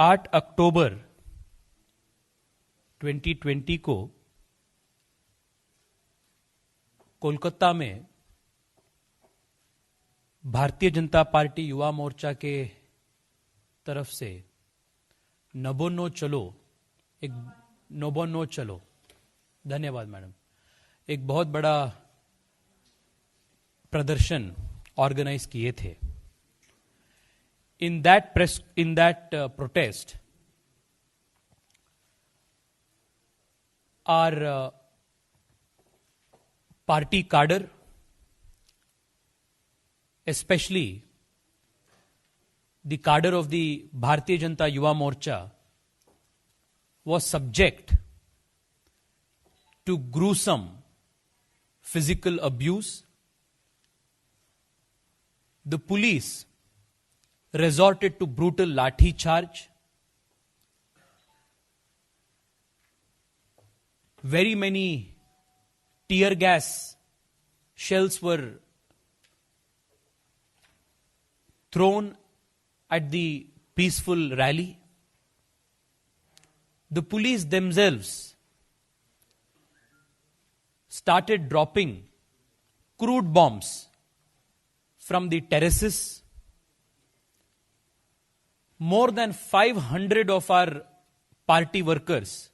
8 अक्टूबर 2020 को कोलकाता में भारतीय जनता पार्टी युवा मोर्चा के तरफ से नबो नो चलो, एक नबो नो चलो, धन्यवाद मैडम, एक बहुत बड़ा प्रदर्शन ऑर्गेनाइज किए थे. In that protest, our party cadre, especially the cadre of the Bharatiya Janata Yuva Morcha, was subject to gruesome physical abuse. The police resorted to brutal lathi charge. Very many tear gas shells were thrown at the peaceful rally. The police themselves started dropping crude bombs from the terraces. More than 500 of our party workers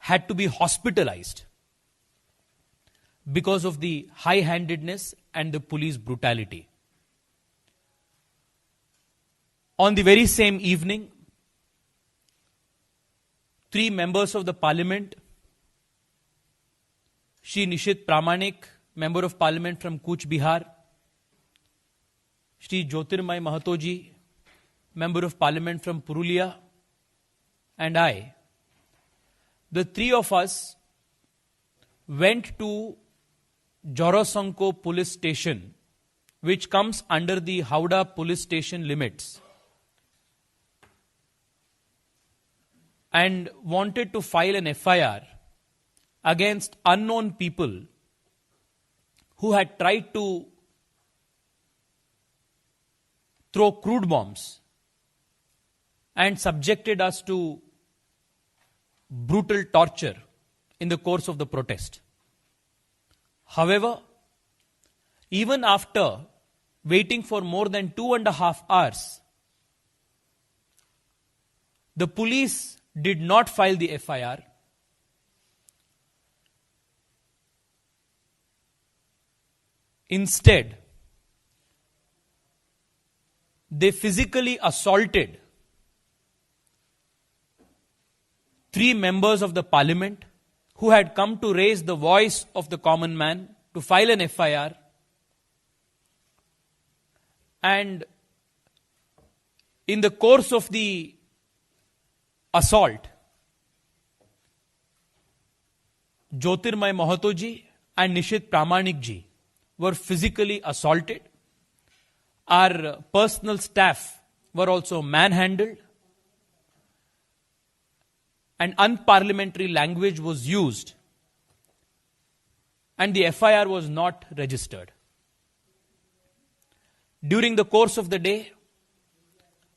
had to be hospitalized because of the high-handedness and the police brutality. On the very same evening, 3 members of the parliament, Shri Nishit Pramanik, Member of Parliament from Cooch Behar, Shri Jyotirmay Mahato ji, Member of Parliament from Purulia, and I, the 3 of us went to Jorasanko police station, which comes under the Howrah police station limits, and wanted to file an FIR against unknown people who had tried to throw crude bombs and subjected us to brutal torture in the course of the protest. However, even after waiting for more than 2.5 hours, the police did not file the FIR. Instead, they physically assaulted 3 members of the parliament who had come to raise the voice of the common man, to file an FIR. And in the course of the assault, Jyotirmay Mahato ji and Nishit Pramanik ji were physically assaulted. Our personal staff were also manhandled, and unparliamentary language was used, and the FIR was not registered. During the course of the day,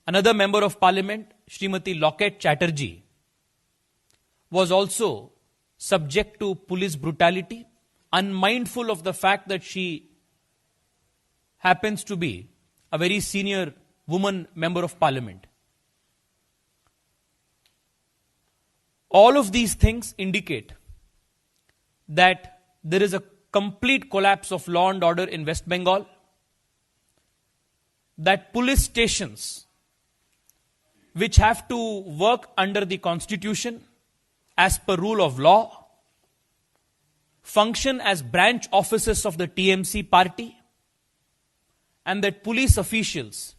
another member of parliament, Srimati Locket Chatterjee, was also subject to police brutality, unmindful of the fact that she happens to be a very senior woman member of parliament. All of these things indicate that there is a complete collapse of law and order in West Bengal, that police stations, which have to work under the constitution as per rule of law, function as branch offices of the TMC party, and that police officials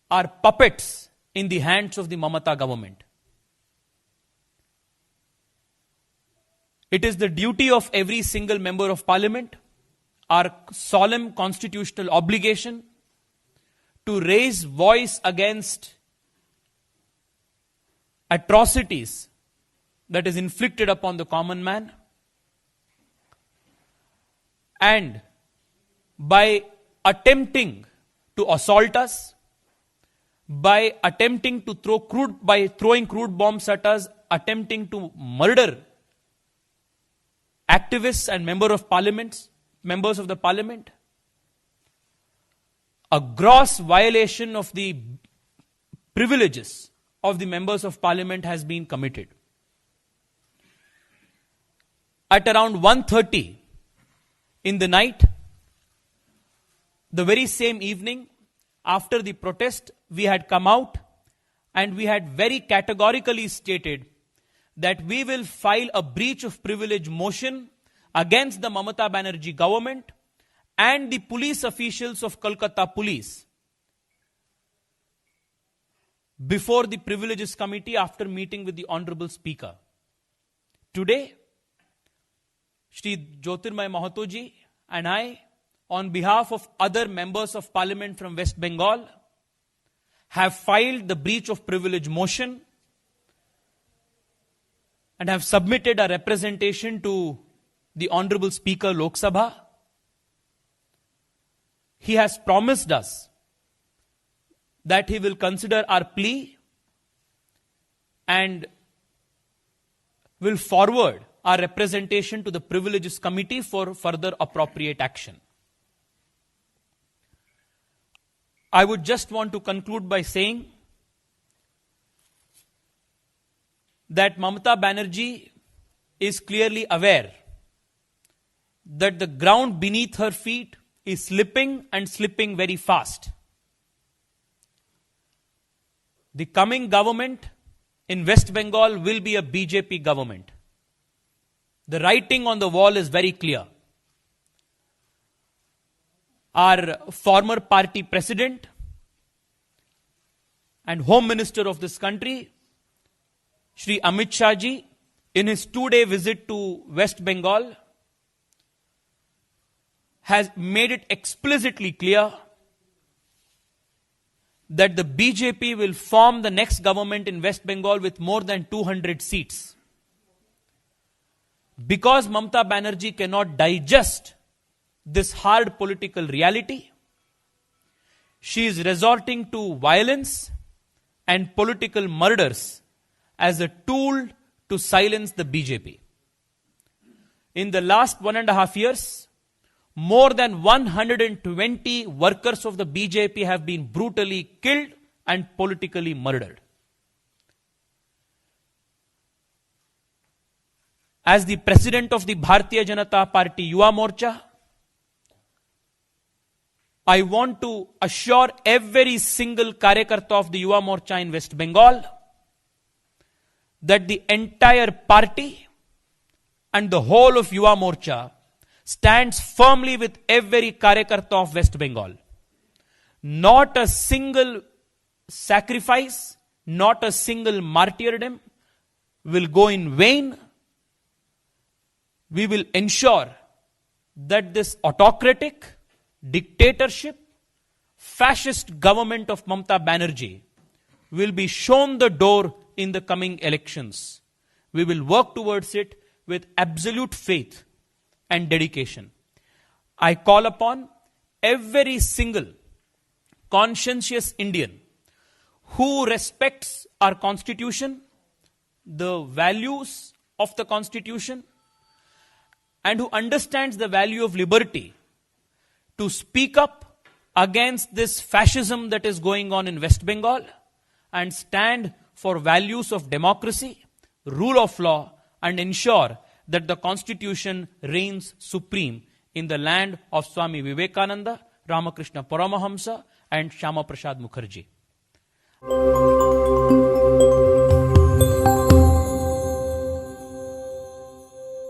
are puppets in the hands of the Mamata government. It is the duty of every single member of parliament, our solemn constitutional obligation, to raise voice against atrocities that is inflicted upon the common man, and by attempting to assault us, by attempting to throwing crude bombs at us, attempting to murder activists and members of the parliament. A gross violation of the privileges of the members of parliament has been committed. At around 1:30 in the night, the very same evening, after the protest, we had come out and we had very categorically stated that we will file a breach of privilege motion against the Mamata Banerjee government and the police officials of Kolkata Police before the Privileges Committee after meeting with the Honorable Speaker. Today, Shri Jyotirmay Mahato ji and I, on behalf of other members of parliament from West Bengal, have filed the breach of privilege motion and have submitted a representation to the Honorable Speaker Lok Sabha. He has promised us that he will consider our plea and will forward our representation to the Privileges Committee for further appropriate action. I would just want to conclude by saying that Mamata Banerjee is clearly aware that the ground beneath her feet is slipping and slipping very fast. The coming government in West Bengal will be a BJP government. The writing on the wall is very clear. Our former party president and Home Minister of this country, Shri Amit Shah ji, in his 2-day visit to West Bengal, has made it explicitly clear that the BJP will form the next government in West Bengal with more than 200 seats. Because Mamata Banerjee cannot digest this hard political reality, she is resorting to violence and political murders as a tool to silence the BJP. In the last 1.5 years, more than 120 workers of the BJP have been brutally killed and politically murdered. As the president of the Bharatiya Janata Party Yuva Morcha, I want to assure every single Karyakarta of the Yuva Morcha in West Bengal that the entire party and the whole of Yuva Morcha stands firmly with every Karyakarta of West Bengal. Not a single sacrifice, not a single martyrdom will go in vain. We will ensure that this autocratic, dictatorship, fascist government of Mamata Banerjee will be shown the door in the coming elections. We will work towards it with absolute faith and dedication. I call upon every single conscientious Indian who respects our Constitution, the values of the Constitution, and who understands the value of liberty to speak up against this fascism that is going on in West Bengal and stand for values of democracy, rule of law, and ensure that the Constitution reigns supreme in the land of Swami Vivekananda, Ramakrishna Paramahamsa, and Shyama Prasad Mukherjee.